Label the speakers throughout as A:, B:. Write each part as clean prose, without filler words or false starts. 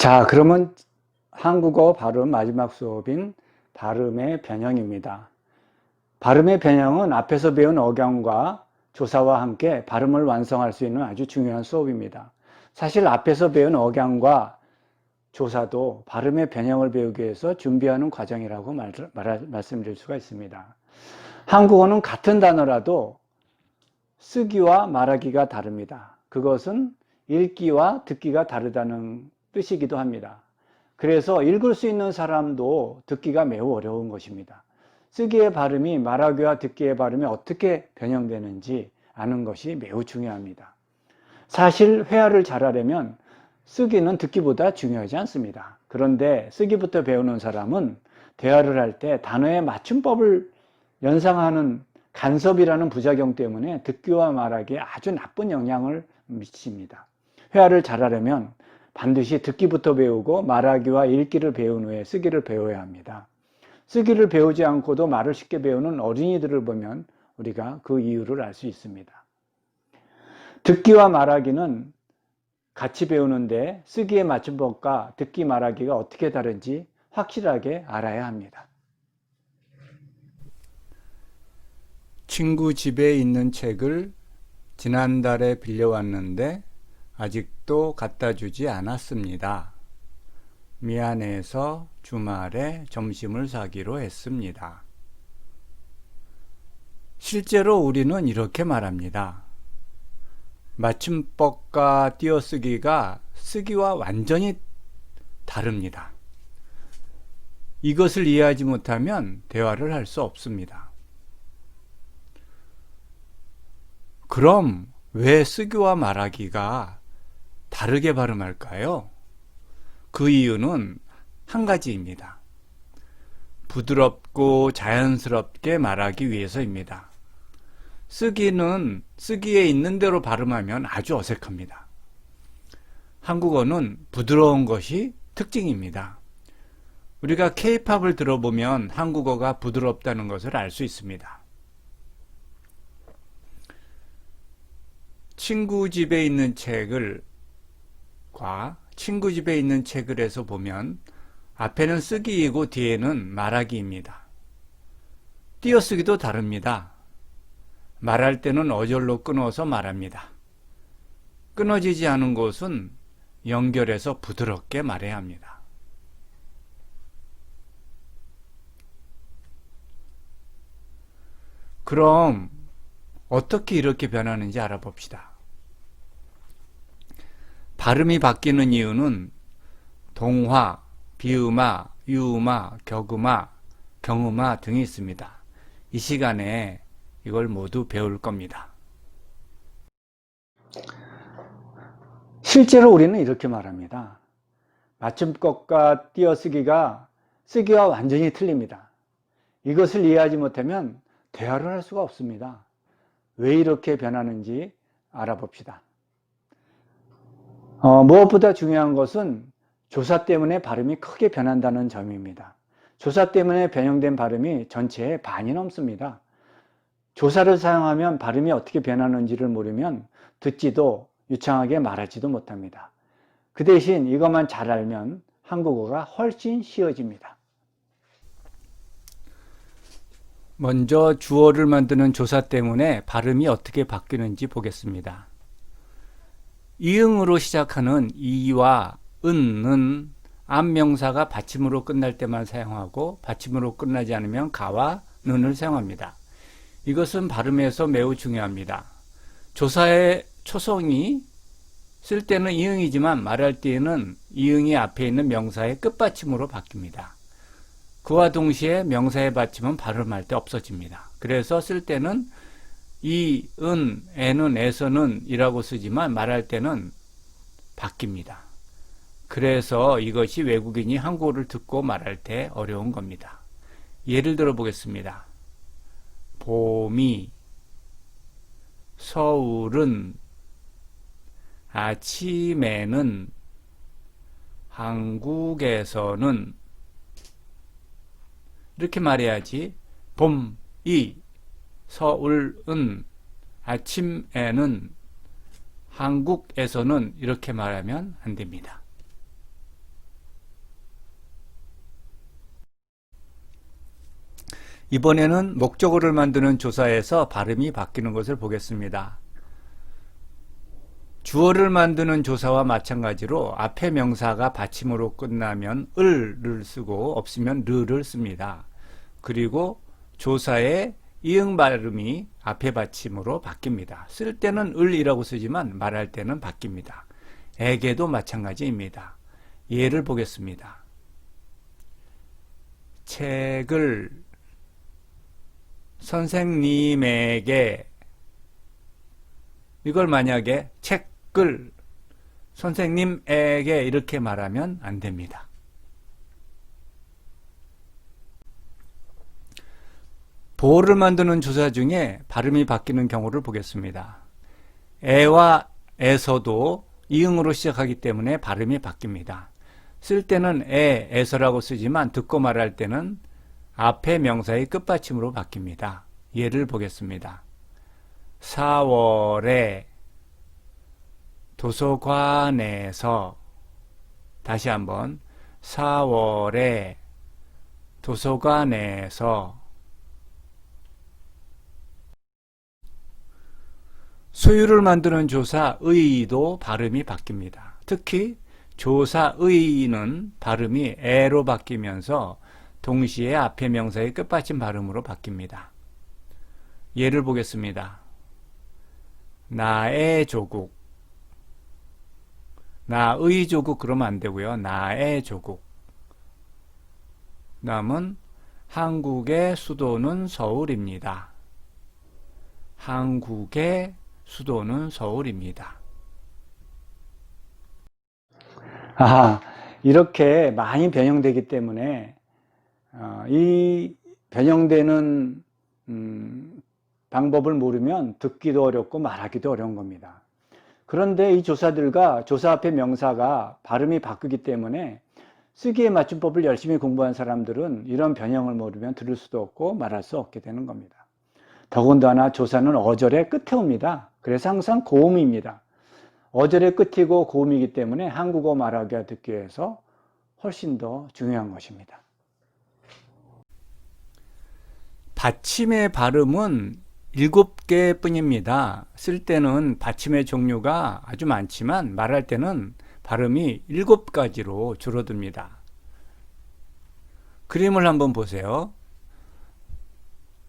A: 자, 그러면 한국어 발음 마지막 수업인 발음의 변형입니다. 발음의 변형은 앞에서 배운 억양과 조사와 함께 발음을 완성할 수 있는 아주 중요한 수업입니다. 사실 앞에서 배운 억양과 조사도 발음의 변형을 배우기 위해서 준비하는 과정이라고 말씀드릴 수가 있습니다. 한국어는 같은 단어라도 쓰기와 말하기가 다릅니다. 그것은 읽기와 듣기가 다르다는 뜻이기도 합니다. 그래서 읽을 수 있는 사람도 듣기가 매우 어려운 것입니다. 쓰기의 발음이 말하기와 듣기의 발음이 어떻게 변형되는지 아는 것이 매우 중요합니다. 사실 회화를 잘하려면 쓰기는 듣기보다 중요하지 않습니다. 그런데 쓰기부터 배우는 사람은 대화를 할 때 단어의 맞춤법을 연상하는 간섭이라는 부작용 때문에 듣기와 말하기에 아주 나쁜 영향을 미칩니다. 회화를 잘하려면 반드시 듣기부터 배우고 말하기와 읽기를 배운 후에 쓰기를 배워야 합니다. 쓰기를 배우지 않고도 말을 쉽게 배우는 어린이들을 보면 우리가 그 이유를 알 수 있습니다. 듣기와 말하기는 같이 배우는데 쓰기의 맞춤법과 듣기 말하기가 어떻게 다른지 확실하게 알아야 합니다. 친구 집에 있는 책을 지난달에 빌려왔는데 아직도 갖다 주지 않았습니다. 미안해서 주말에 점심을 사기로 했습니다. 실제로 우리는 이렇게 말합니다. 맞춤법과 띄어쓰기가 쓰기와 완전히 다릅니다. 이것을 이해하지 못하면 대화를 할 수 없습니다. 그럼 왜 쓰기와 말하기가 다르게 발음할까요? 그 이유는 한 가지입니다. 부드럽고 자연스럽게 말하기 위해서입니다. 쓰기는 쓰기에 있는 대로 발음하면 아주 어색합니다. 한국어는 부드러운 것이 특징입니다. 우리가 K-팝을 들어보면 한국어가 부드럽다는 것을 알 수 있습니다. 친구 집에 있는 책을 친구 집에 있는 책을 해서 보면 앞에는 쓰기이고 뒤에는 말하기입니다. 띄어쓰기도 다릅니다. 말할 때는 어절로 끊어서 말합니다. 끊어지지 않은 곳은 연결해서 부드럽게 말해야 합니다. 그럼 어떻게 이렇게 변하는지 알아봅시다. 발음이 바뀌는 이유는 동화, 비음화, 유음화, 격음화, 경음화 등이 있습니다. 이 시간에 이걸 모두 배울 겁니다. 실제로 우리는 이렇게 말합니다. 맞춤법과 띄어쓰기가 쓰기와 완전히 틀립니다. 이것을 이해하지 못하면 대화를 할 수가 없습니다. 왜 이렇게 변하는지 알아봅시다. 무엇보다 중요한 것은 조사 때문에 발음이 크게 변한다는 점입니다. 조사 때문에 변형된 발음이 전체의 반이 넘습니다. 조사를 사용하면 발음이 어떻게 변하는지를 모르면 듣지도 유창하게 말하지도 못합니다. 그 대신 이것만 잘 알면 한국어가 훨씬 쉬워집니다. 먼저 주어를 만드는 조사 때문에 발음이 어떻게 바뀌는지 보겠습니다. 이응으로 시작하는 이와 은은 앞명사가 받침으로 끝날 때만 사용하고 받침으로 끝나지 않으면 가와 는을 사용합니다. 이것은 발음에서 매우 중요합니다. 조사의 초성이 쓸 때는 이응이지만 말할 때에는 이응이 앞에 있는 명사의 끝받침으로 바뀝니다. 그와 동시에 명사의 받침은 발음할 때 없어집니다. 그래서 쓸 때는 이, 은, 애는, 에서는 이라고 쓰지만 말할 때는 바뀝니다. 그래서 이것이 외국인이 한국어를 듣고 말할 때 어려운 겁니다. 예를 들어 보겠습니다. 봄이, 서울은, 아침에는, 한국에서는 이렇게 말해야지 봄이, 서울은, 아침에는, 한국에서는 이렇게 말하면 안 됩니다. 이번에는 목적어를 만드는 조사에서 발음이 바뀌는 것을 보겠습니다. 주어를 만드는 조사와 마찬가지로 앞에 명사가 받침으로 끝나면 을을 쓰고 없으면 르를 씁니다. 그리고 조사의 이응 발음이 앞에 받침으로 바뀝니다. 쓸 때는 을이라고 쓰지만 말할 때는 바뀝니다. 에게도 마찬가지입니다. 예를 보겠습니다. 책을 선생님에게, 이걸 만약에 책을 선생님에게 이렇게 말하면 안 됩니다. 보어를 만드는 조사 중에 발음이 바뀌는 경우를 보겠습니다. 에와 에서도 이응으로 시작하기 때문에 발음이 바뀝니다. 쓸 때는 에서라고 쓰지만 듣고 말할 때는 앞에 명사의 끝받침으로 바뀝니다. 예를 보겠습니다. 4월에 도서관에서, 다시 한번 4월에 도서관에서. 소유를 만드는 조사 의도 발음이 바뀝니다. 특히 조사 의는 발음이 에로 바뀌면서 동시에 앞에 명사의 끝받침 발음으로 바뀝니다. 예를 보겠습니다. 나의 조국, 나의 조국 그러면 안 되고요. 나의 조국. 다음은 한국의 수도는 서울입니다. 한국의 수도는 서울입니다. 이렇게 많이 변형되기 때문에 이 변형되는 방법을 모르면 듣기도 어렵고 말하기도 어려운 겁니다. 그런데 이 조사들과 조사 앞에 명사가 발음이 바뀌기 때문에 쓰기의 맞춤법을 열심히 공부한 사람들은 이런 변형을 모르면 들을 수도 없고 말할 수 없게 되는 겁니다. 더군다나 조사는 어절의 끝에 옵니다. 그래서 항상 고음입니다. 어절의 끝이고 고음이기 때문에 한국어 말하기와 듣기 위해서 훨씬 더 중요한 것입니다. 받침의 발음은 7개 뿐입니다. 쓸 때는 받침의 종류가 아주 많지만 말할 때는 발음이 7가지로 줄어듭니다. 그림을 한번 보세요.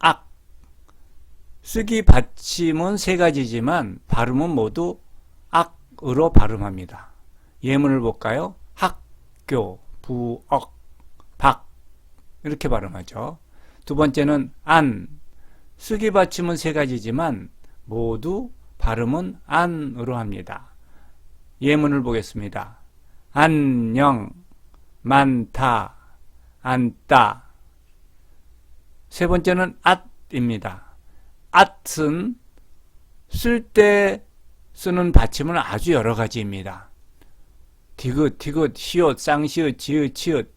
A: 악. 쓰기 받침은 3가지지만 발음은 모두 악으로 발음합니다. 예문을 볼까요? 학교, 부엌, 박 이렇게 발음하죠. 두 번째는 안. 쓰기 받침은 3가지지만 모두 발음은 안으로 합니다. 예문을 보겠습니다. 안녕, 많다, 안따. 세 번째는 앗입니다. 앗은 쓸 때 쓰는 받침은 아주 여러 가지입니다. 디귿, 티귿, 시옷, 쌍시읒, 지읒, 치읒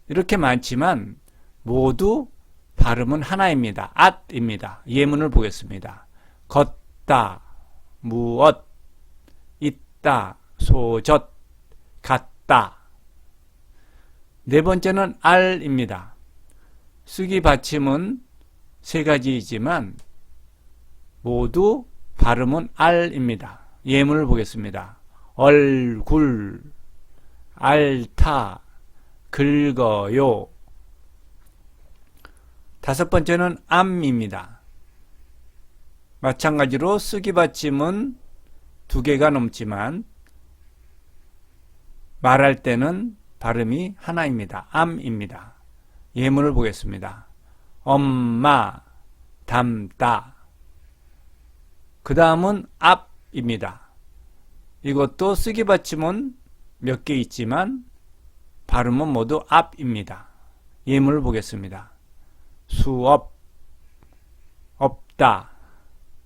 A: 이렇게 많지만 모두 발음은 하나입니다. 앗입니다. 예문을 보겠습니다. 걷다, 무엇, 있다, 소젖, 같다. 네 번째는 알입니다. 쓰기 받침은 3가지이지만 모두 발음은 알입니다. 예문을 보겠습니다. 얼굴, 앓다, 긁어요. 5번째는 암입니다. 마찬가지로 쓰기 받침은 2개가 넘지만 말할 때는 발음이 하나입니다. 암입니다. 예문을 보겠습니다. 엄마, 담다. 그 다음은 앞입니다. 이것도 쓰기 받침은 몇 개 있지만 발음은 모두 앞입니다. 예문을 보겠습니다. 수업, 없다,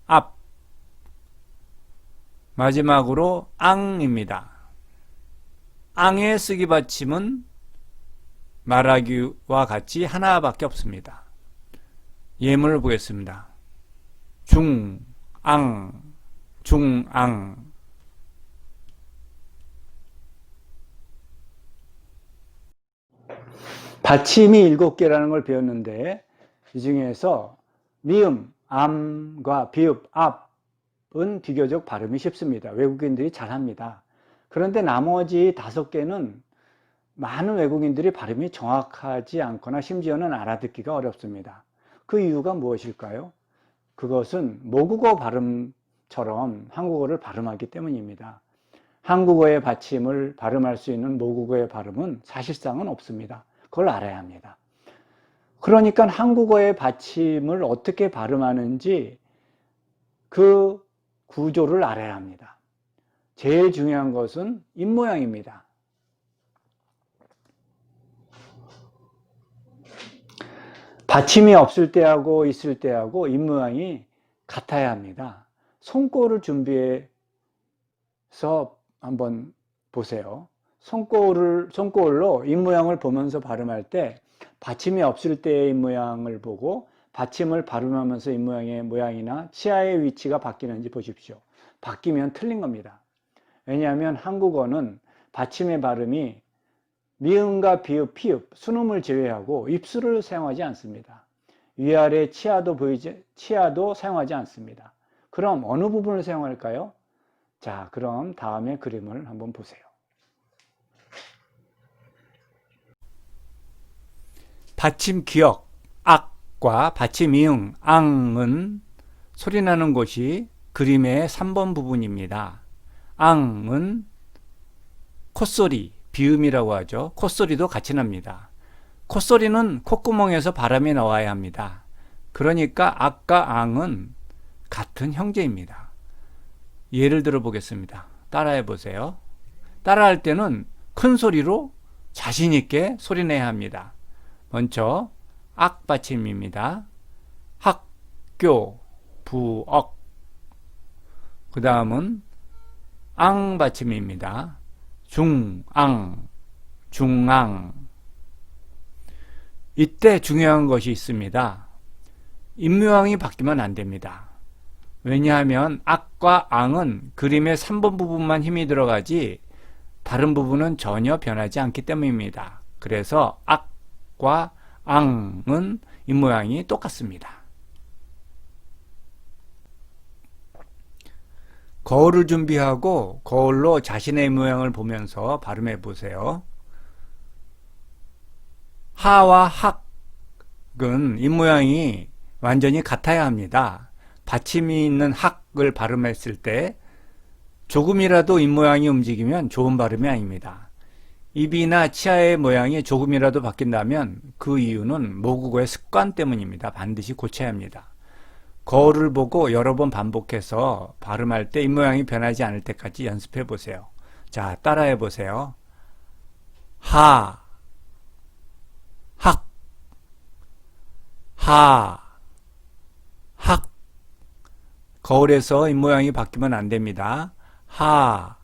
A: 앞. 마지막으로 앙입니다. 앙의 쓰기 받침은 말하기와 같이 하나밖에 없습니다. 예문을 보겠습니다. 중앙, 중앙. 받침이 7개라는 걸 배웠는데 이 중에서 미음, 암과 비읍, 앞은 비교적 발음이 쉽습니다. 외국인들이 잘합니다. 그런데 나머지 5개는 많은 외국인들이 발음이 정확하지 않거나 심지어는 알아듣기가 어렵습니다. 그 이유가 무엇일까요? 그것은 모국어 발음처럼 한국어를 발음하기 때문입니다. 한국어의 받침을 발음할 수 있는 모국어의 발음은 사실상은 없습니다. 그걸 알아야 합니다. 그러니까 한국어의 받침을 어떻게 발음하는지 그 구조를 알아야 합니다. 제일 중요한 것은 입모양입니다. 받침이 없을 때하고 있을 때하고 입모양이 같아야 합니다. 손꼴을 준비해서 한번 보세요. 손꼴로 입모양을 보면서 발음할 때 받침이 없을 때의 입모양을 보고 받침을 발음하면서 입모양의 모양이나 치아의 위치가 바뀌는지 보십시오. 바뀌면 틀린 겁니다. 왜냐하면 한국어는 받침의 발음이 미음과 비읍, 피읍, 순음을 제외하고 입술을 사용하지 않습니다. 위아래 치아도 사용하지 않습니다. 그럼 어느 부분을 사용할까요? 자, 그럼 다음에 그림을 한번 보세요. 받침 기역, 악과 받침 이응, 앙은 소리나는 곳이 그림의 3번 부분입니다. 앙은 콧소리, 비음이라고 하죠. 콧소리도 같이 납니다. 콧소리는 콧구멍에서 바람이 나와야 합니다. 그러니까 악과 앙은 같은 형제입니다. 예를 들어 보겠습니다. 따라해 보세요. 따라할 때는 큰 소리로 자신 있게 소리내야 합니다. 먼저 악 받침입니다. 학교, 부억. 그 다음은 앙 받침입니다. 중앙, 중앙. 이때 중요한 것이 있습니다. 입모양이 바뀌면 안 됩니다. 왜냐하면 악과 앙은 그림의 3번 부분만 힘이 들어가지 다른 부분은 전혀 변하지 않기 때문입니다. 그래서 악과 앙은 입모양이 똑같습니다. 거울을 준비하고 거울로 자신의 입모양을 보면서 발음해 보세요. 하와 학은 입모양이 완전히 같아야 합니다. 받침이 있는 학을 발음했을 때 조금이라도 입모양이 움직이면 좋은 발음이 아닙니다. 입이나 치아의 모양이 조금이라도 바뀐다면 그 이유는 모국어의 습관 때문입니다. 반드시 고쳐야 합니다. 거울을 보고 여러 번 반복해서 발음할 때 입모양이 변하지 않을 때까지 연습해 보세요. 자, 따라해 보세요. 하, 학, 하, 학. 거울에서 입모양이 바뀌면 안 됩니다. 하,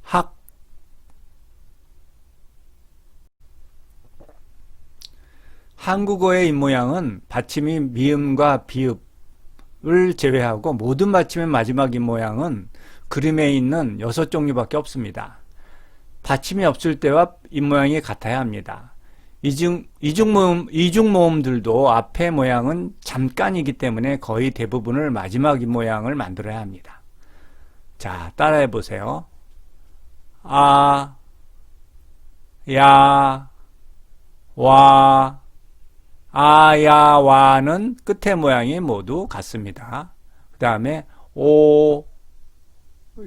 A: 학. 한국어의 입모양은 받침이 미음과 비읍을 제외하고 모든 받침의 마지막 입모양은 그림에 있는 6종류밖에 없습니다. 받침이 없을 때와 입모양이 같아야 합니다. 이중모음들도 앞의 모양은 잠깐이기 때문에 거의 대부분을 마지막 입모양을 만들어야 합니다. 자, 따라해 보세요. 아, 야, 와, 아야와는 끝의 모양이 모두 같습니다. 그 다음에 오,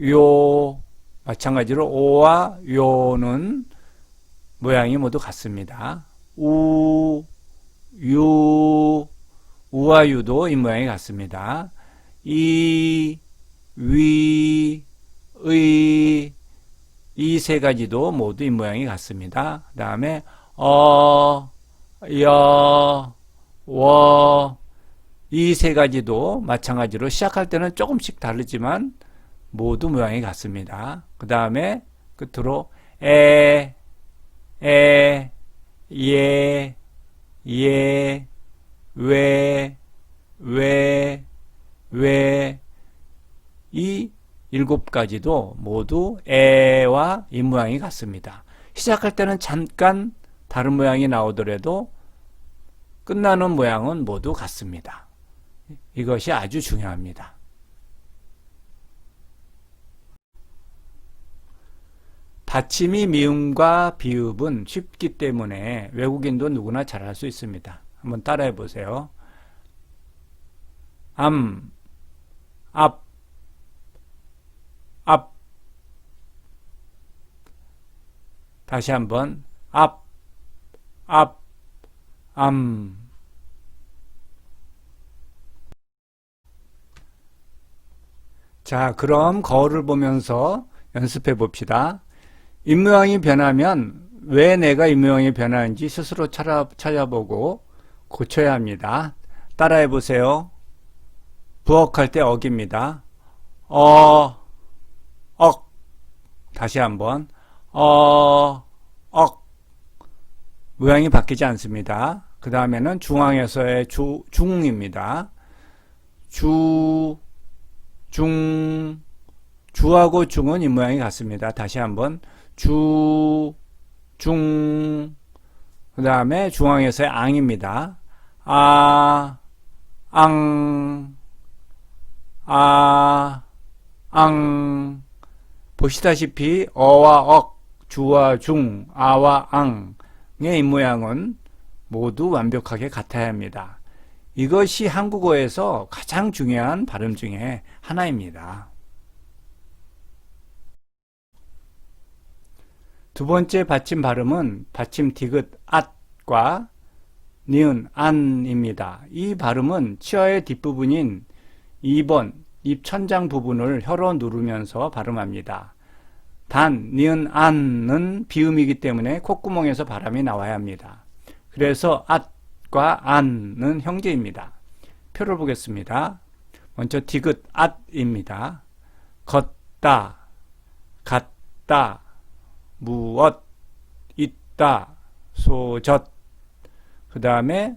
A: 요, 마찬가지로 오와 요는 모양이 모두 같습니다. 우, 유, 우와 유도 이 모양이 같습니다. 이, 위, 의, 이 세 가지도 모두 이 모양이 같습니다. 그 다음에 여, 워, 이 세 가지도 마찬가지로 시작할 때는 조금씩 다르지만 모두 모양이 같습니다. 그 다음에 끝으로 에, 예, 왜, 이 7가지도 모두 에와 이 모양이 같습니다. 시작할 때는 잠깐 다른 모양이 나오더라도 끝나는 모양은 모두 같습니다. 이것이 아주 중요합니다. 받침이 미음과 비읍은 쉽기 때문에 외국인도 누구나 잘할 수 있습니다. 한번 따라해 보세요. 앞, 앞. 다시 한번 앞, 암. 자, 그럼 거울을 보면서 연습해 봅시다. 입모양이 변하면 왜 내가 입모양이 변하는지 스스로 찾아보고 고쳐야 합니다. 따라해 보세요. 부엌할 때 억입니다. 억. 다시 한번 억. 모양이 바뀌지 않습니다. 그 다음에는 중앙에서의 중입니다. 주하고 중은 입모양이 같습니다. 다시 한번 중. 그 다음에 중앙에서의 앙입니다. 앙. 보시다시피 어와 억, 주와 중, 아와 앙의 입모양은 모두 완벽하게 같아야 합니다. 이것이 한국어에서 가장 중요한 발음 중에 하나입니다. 두 번째 받침 발음은 받침 디귿 앗과 니은 안입니다. 이 발음은 치아의 뒷부분인 2번 입 천장 부분을 혀로 누르면서 발음합니다. 단, 니은 안은 비음이기 때문에 콧구멍에서 바람이 나와야 합니다. 그래서 앗과 안은 형제입니다. 표를 보겠습니다. 먼저 디귿 앗입니다. 걷다, 갔다, 무엇, 있다, 소젖. 그 다음에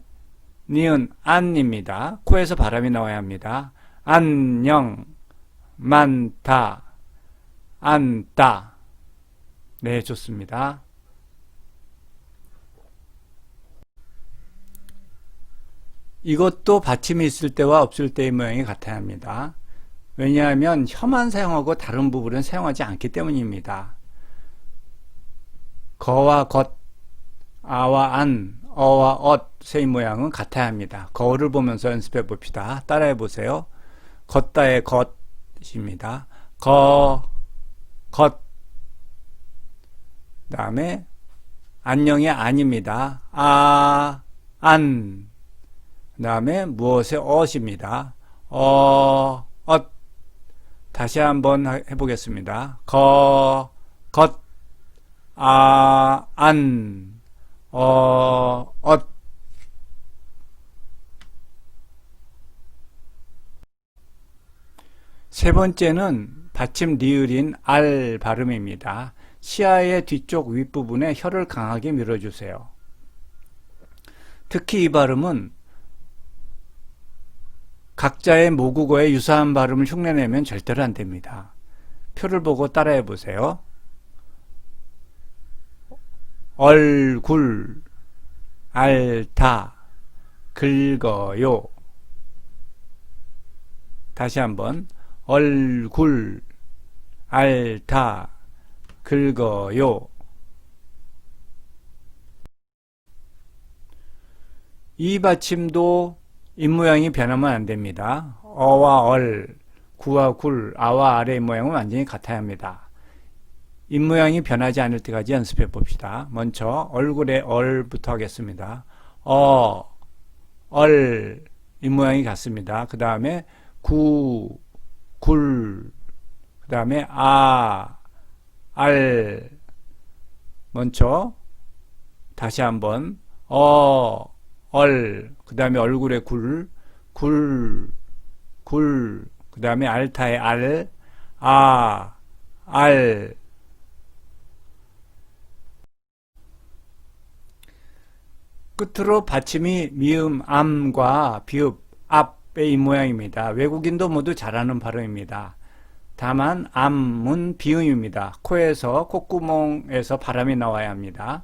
A: 니은 안입니다. 코에서 바람이 나와야 합니다. 안녕, 많다, 안다. 네, 좋습니다. 이것도 받침이 있을 때와 없을 때의 모양이 같아야 합니다. 왜냐하면 혀만 사용하고 다른 부분은 사용하지 않기 때문입니다. 거와 것, 아와 안, 어와 엇의 모양은 같아야 합니다. 거울을 보면서 연습해 봅시다. 따라해 보세요. 걷다의 것입니다. 것. 그 다음에 안녕의 안입니다. 안. 그 다음에 무엇의 엇입니다. 엇. 다시 한번 해보겠습니다. 것. 안. 엇. 세 번째는 받침 리을인 알 발음입니다. 치아의 뒤쪽 윗부분에 혀를 강하게 밀어주세요. 특히 이 발음은 각자의 모국어에 유사한 발음을 흉내내면 절대로 안 됩니다. 표를 보고 따라해 보세요. 얼굴, 앓다, 긁어요. 다시 한번 얼굴, 앓다, 긁어요. 이 받침도 입모양이 변하면 안 됩니다. 어와 얼, 구와 굴, 아와 아래의 모양은 완전히 같아야 합니다. 입모양이 변하지 않을 때까지 연습해 봅시다. 먼저 얼굴의 얼부터 하겠습니다. 얼, 입모양이 같습니다. 그 다음에 구, 굴, 그 다음에 알. 먼저 다시 한번 얼, 그 다음에 얼굴의 굴, 그 다음에 알타의 알, 알. 끝으로 받침이 미음, 암과 비읍, 앞의 입모양입니다. 외국인도 모두 잘하는 발음입니다. 다만 암은 비음입니다. 코에서 콧구멍에서 바람이 나와야 합니다.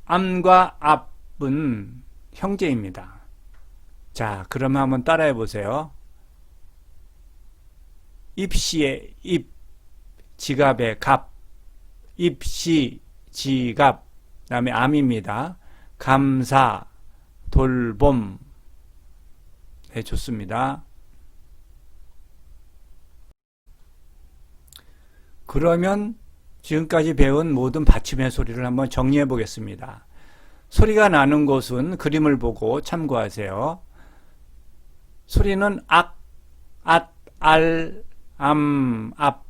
A: 암과 앞은 형제입니다. 자, 그러면 한번 따라해 보세요. 입시의 입, 지갑의 갑, 입시, 지갑, 그 다음에 암입니다. 감사, 돌봄. 네, 좋습니다. 그러면 지금까지 배운 모든 받침의 소리를 한번 정리해 보겠습니다. 소리가 나는 곳은 그림을 보고 참고하세요. 소리는 악, 앗, 알, 암, 앞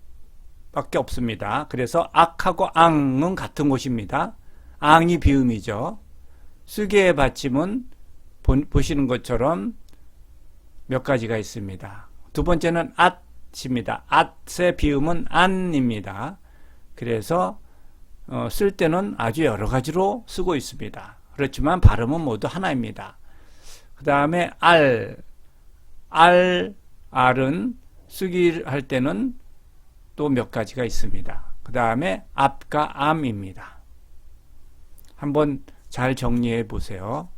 A: 밖에 없습니다. 그래서 악하고 앙은 같은 곳입니다. 앙이 비음이죠. 쓰기의 받침은 보시는 것처럼 몇 가지가 있습니다. 두 번째는 앗입니다. 앗의 비음은 안입니다. 그래서 쓸 때는 아주 여러 가지로 쓰고 있습니다. 그렇지만 발음은 모두 하나입니다. 그 다음에 알은 쓰기 할 때는 또 몇 가지가 있습니다. 그 다음에 앞과 암입니다. 한번 잘 정리해 보세요.